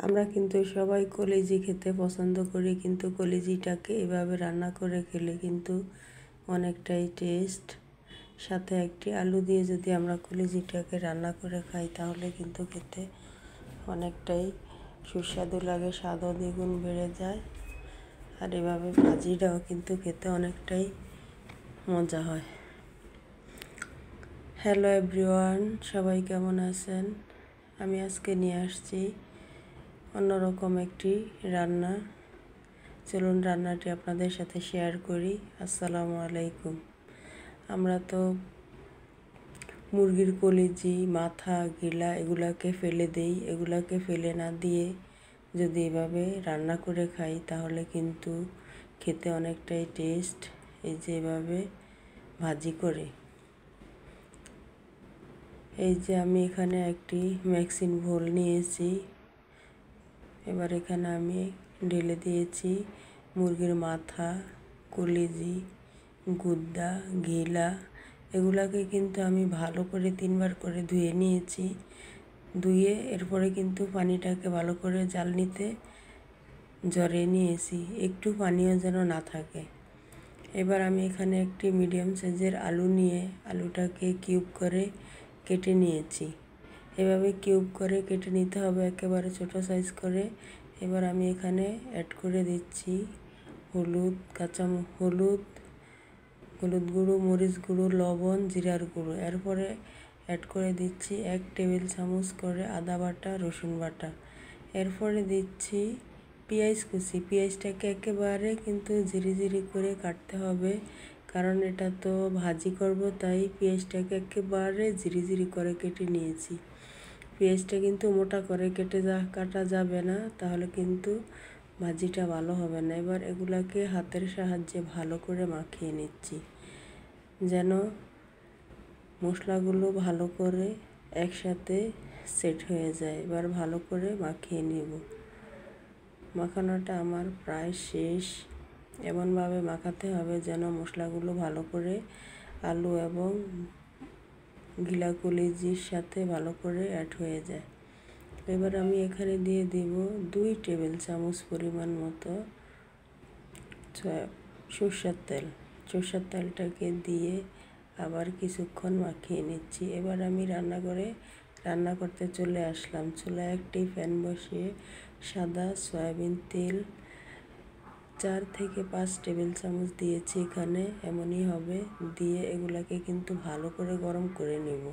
আমরা কিন্তু সবাই কলিজি খেতে পছন্দ করি, কিন্তু কলিজিটাকে এভাবে রান্না করে খেলে কিন্তু অনেকটাই টেস্ট। সাথে একটি আলু দিয়ে যদি আমরা কলিজিটাকে রান্না করে খাই তাহলে কিন্তু খেতে অনেকটাই সুস্বাদু লাগে, স্বাদও দ্বিগুণ বেড়ে যায়। আর এভাবে ভাজিটাও কিন্তু খেতে অনেকটাই মজা হয়। হ্যালো এভরিওয়ান, সবাই কেমন আছেন? আমি আজকে নিয়ে আসছি অন্যরকম একটি রান্না। চলুন রান্নাটি আপনাদের সাথে শেয়ার করি। আসসালামু আলাইকুম। আমরা তো মুরগির কলিজি, মাথা, গিলা এগুলাকে ফেলে দেই। এগুলাকে ফেলে না দিয়ে যদি এভাবে রান্না করে খাই তাহলে কিন্তু খেতে অনেকটাই টেস্ট। এই যে এভাবে ভাজি করে, এই যে আমি এখানে একটি মিক্সিং বোল নিয়েছি। এবার এখানে আমি ঢেলে দিয়েছি মুরগির মাথা, কলিজি, গুদ্দা, ঘিলা। এগুলাকে কিন্তু আমি ভালো করে 3 বার করে ধুয়ে নিয়েছি। ধুয়ে এরপরে কিন্তু পানিটাকে ভালো করে জ্বালনিতে ঝরিয়ে নিয়েছি, একটু পানিও যেন না থাকে। এবার আমি এখানে একটি মিডিয়াম সাইজের আলু নিয়ে আলুটাকে কিউব করে কেটে নিয়েছি। এভাবে কিউব করে কেটে নিতে হবে, একেবারে ছোট সাইজ করে। এবার আমি এখানে অ্যাড করে দিচ্ছি হলুদ, হলুদ গুঁড়ো, মরিচ গুঁড়ো, লবণ, জিরার গুঁড়ো। এরপরে অ্যাড করে দিচ্ছি 1 টেবিল চামচ করে আদা বাটা, রসুন বাটা। এরপরে দিচ্ছি পেঁয়াজ কুচি। পেঁয়াজটাকে একেবারে কিন্তু ঝিরিঝিরি করে কাটতে হবে, কারণ এটা তো ভাজি করব, তাই পেঁয়াজটাকে একেবারে ঝিরিঝিরি করে কেটে নিয়েছি। পেঁয়াজটা কিন্তু মোটা করে কাটা যাবে না, তাহলে কিন্তু ভাজিটা ভালো হবে না। এবার এগুলাকে হাতের সাহায্যে ভালো করে মাখিয়ে নিচ্ছি, যেন মশলাগুলো ভালো করে একসাথে সেট হয়ে যায়। এবার ভালো করে মাখিয়ে নিব। মাখানোটা আমার প্রায় শেষ। এমনভাবে মাখাতে হবে যেন মশলাগুলো ভালো করে আলু এবং গিলা কলিজির সাথে ভালো করে অ্যাড হয়ে যায়। এবার আমি এখানে দিয়ে দিব 2 টেবিল চামচ পরিমাণ মতো সরষের তেল। সরষের তেলটাকে দিয়ে আবার কিছুক্ষণ মাখিয়ে নিচ্ছি। এবার আমি রান্না করতে চলে আসলাম। চুলায় একটি প্যান বসিয়ে সাদা সয়াবিন তেল 4 থেকে 5 টেবিল চামচ দিয়েছি এখানে, এমনই হবে। দিয়ে এগুলাকে কিন্তু ভালো করে গরম করে নেব।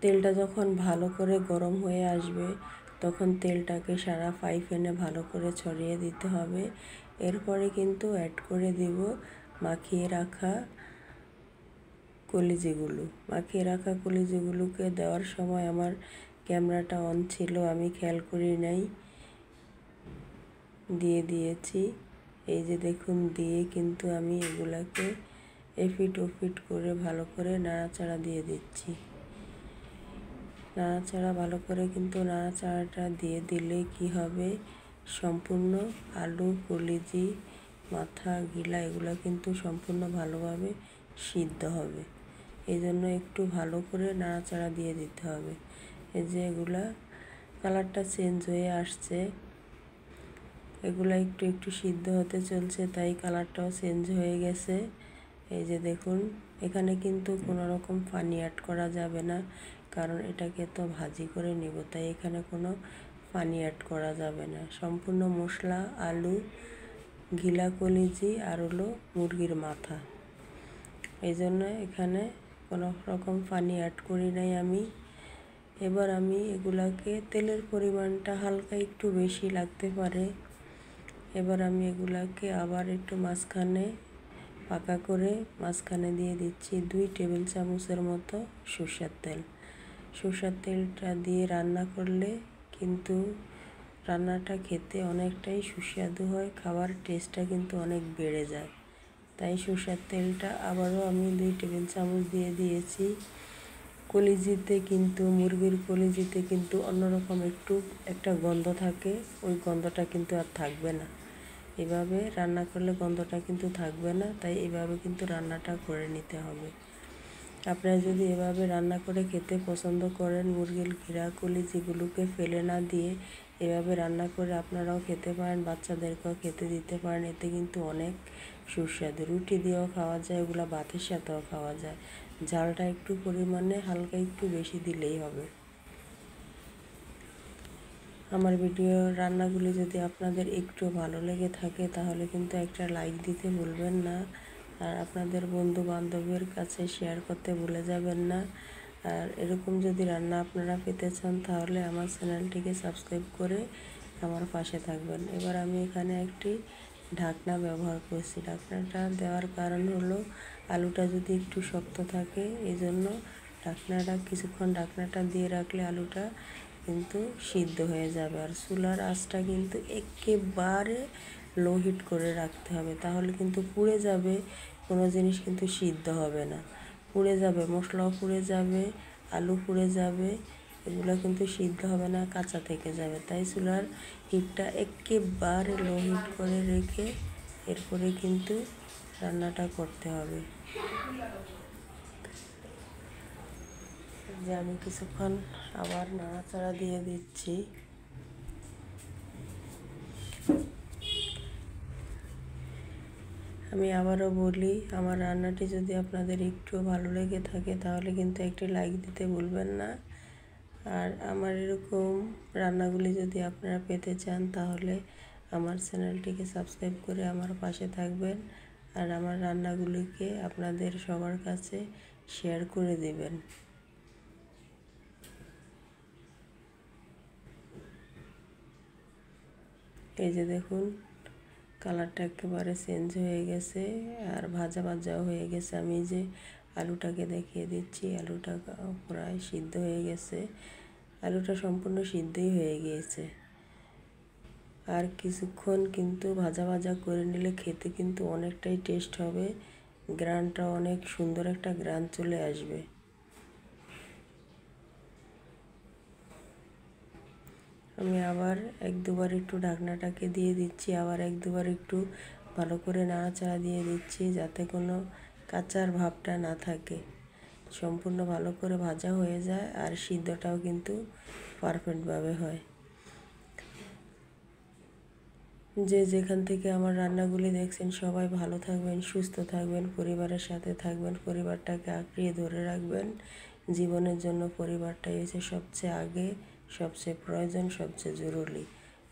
তেলটা যখন ভালো করে গরম হয়ে আসবে তখন তেলটাকে সারা ফ্রাই প্যানে ভালো করে ছড়িয়ে দিতে হবে। এরপরে কিন্তু অ্যাড করে দিব মাখিয়ে রাখা কলিজিগুলোকে দেওয়ার সময় আমার ক্যামেরাটা অন ছিল, আমি খেয়াল করি নাই, দিয়ে দিয়েছি। এই যে দেখুন, দিয়ে কিন্তু আমি এগুলাকে এপিট ওপিট করে ভালো করে নাড়াচাড়া দিয়ে দিচ্ছি। ভালো করে কিন্তু নাড়াচাড়াটা দিয়ে দিলে কি হবে, সম্পূর্ণ আলু, কলিজি, মাথা, গিলা এগুলো কিন্তু সম্পূর্ণ ভালোভাবে সিদ্ধ হবে। এই জন্য একটু ভালো করে নাড়াচাড়া দিয়ে দিতে হবে। এই যে এগুলা কালারটা চেঞ্জ হয়ে আসছে, এগুলা একটু একটু সিদ্ধ হতে চলছে, তাই কালারটাও চেঞ্জ হয়ে গেছে। এই যে দেখুন, এখানে কিন্তু কোনো রকম পানি অ্যাড করা যাবে না, কারণ এটাকে তো ভাজি করে নেব, তাই এখানে কোনো পানি অ্যাড করা যাবে না। সম্পূর্ণ মশলা, আলু, গিলা কলিজি আর হলো মুরগির মাথা, এই জন্য এখানে কোনো রকম পানি অ্যাড করি নাই আমি। এবার আমি এগুলাকে, তেলের পরিমাণটা হালকা একটু বেশি লাগতে পারে। এবার আমি এগুলাকে আবার একটু পাকা করে মাঝখানে দিয়ে দিচ্ছি 2 টেবিল চামচের মতো সরষের তেল। সরষের তেলটা দিয়ে রান্না করলে কিন্তু রান্নাটা খেতে অনেকটাই সুস্বাদু হয়, খাবার টেস্টটা কিন্তু অনেক বেড়ে যায়। তাই সরষের তেলটা আবারও আমি 2 টেবিল চামচ দিয়ে দিয়েছি। মুরগির কলিজিতে কিন্তু অন্যরকম একটা গন্ধ থাকে, ওই গন্ধটা কিন্তু আর থাকবে না। এভাবে রান্না করলে গন্ধটা কিন্তু থাকবে না, তাই এভাবে কিন্তু রান্নাটা করে নিতে হবে। আপনারা যদি এভাবে রান্না করে খেতে পছন্দ করেন, মুরগির ঘিরা কলিজিগুলোকে ফেলে না দিয়ে এভাবে রান্না করে আপনারাও খেতে পারেন, বাচ্চাদেরকেও খেতে দিতে পারেন। এতে কিন্তু অনেক সুস্বাদু, রুটি দিয়েও খাওয়া যায়, এগুলো ভাতের সাথেও খাওয়া যায়। ঝালটা একটু পরিমাণে হালকা একটু বেশি দিলেই হবে। আমার ভিডিও রান্নাগুলি যদি আপনাদের একটু ভালো লেগে থাকে তাহলে কিন্তু একটা লাইক দিতে ভুলবেন না, আর আপনাদের বন্ধু বান্ধবের কাছে শেয়ার করতে ভুলে যাবেন না। আর এরকম যদি রান্না আপনারা পেতে চান তাহলে আমার চ্যানেলটিকে সাবস্ক্রাইব করে আমার পাশে থাকবেন। এবার আমি এখানে একটি ঢাকনা ব্যবহার করছি। ঢাকনাটা দেওয়ার কারণ হলো আলুটা যদি একটু শক্ত থাকে, এই জন্য কিছুক্ষণ ঢাকনাটা দিয়ে রাখলে আলুটা কিন্তু সিদ্ধ হয়ে যাবে। আর চুলার আঁচটা কিন্তু একেবারে লো হিট করে রাখতে হবে, তাহলে কিন্তু পুড়ে যাবে, কোনো জিনিস কিন্তু সিদ্ধ হবে না, পুড়ে যাবে, মশলাও পুড়ে যাবে, আলু পুড়ে যাবে, এগুলো কিন্তু সিদ্ধ হবে না, কাঁচা থেকে যাবে। তাই চুলার হিটটা একেবারে লো হিট করে রেখে এরপরে কিন্তু রান্নাটা করতে হবে। যে আমি কিছুক্ষণ আবার নাড়াচাড়া দিয়ে দিচ্ছি। আমি আবারও বলি, আমার রান্নাটি যদি আপনাদের একটু ভালো লেগে থাকে তাহলে কিন্তু একটি লাইক দিতে ভুলবেন না। আর আমার এরকম রান্নাগুলি যদি আপনারা পেতে চান তাহলে আমার চ্যানেলটিকে সাবস্ক্রাইব করে আমার পাশে থাকবেন, আর আমার রান্নাগুলিকে আপনাদের সবার কাছে শেয়ার করে দেবেন। এই যে দেখুন, কালারটা একেবারে চেঞ্জ হয়ে গেছে আর ভাজা ভাজাও হয়ে গেছে। আমি যে আলুটাকে দেখিয়ে দিচ্ছি, আলুটা প্রায় সিদ্ধ হয়ে গেছে, আলুটা সম্পূর্ণ সিদ্ধই হয়ে গিয়েছে। আর কিছুক্ষণ কিন্তু ভাজা ভাজা করে নিলে খেতে কিন্তু অনেকটাই টেস্ট হবে, গ্রানটা অনেক সুন্দর একটা গ্রান চলে আসবে। আমি আবার এক দুবার একটু ঢাকনাটাকে দিয়ে দিচ্ছি, আবার এক দুবার একটু ভালো করে নাড়াচাড়া দিয়ে দিচ্ছি, যাতে কোনো কাঁচার ভাবটা না থাকে, সম্পূর্ণ ভালো করে ভাজা হয়ে যায় আর সিদ্ধটাও কিন্তু পারফেক্টভাবে হয়। যে যেখান থেকে আমার রান্নাগুলি দেখছেন সবাই ভালো থাকবেন, সুস্থ থাকবেন, পরিবারের সাথে থাকবেন, পরিবারটাকে আঁকড়িয়ে ধরে রাখবেন। জীবনের জন্য পরিবারটাই হচ্ছে সবচেয়ে আগে, সবচেয়ে প্রয়োজন, সবচেয়ে জরুরি।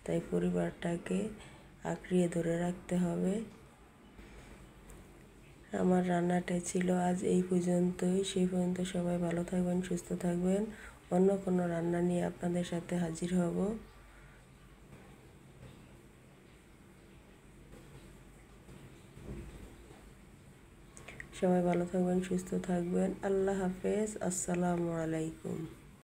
তাই পরিবারটাকে আঁকড়িয়ে ধরে রাখতে হবে। আমার রান্নাটাই ছিল আজ এই পর্যন্তই। সেই পর্যন্ত সবাই ভালো থাকবেন, সুস্থ থাকবেন। অন্য কোনো রান্না নিয়ে আপনাদের সাথে হাজির হব। সবাই ভালো থাকবেন, সুস্থ থাকবেন। আল্লাহ হাফেজ। আসসালামু আলাইকুম।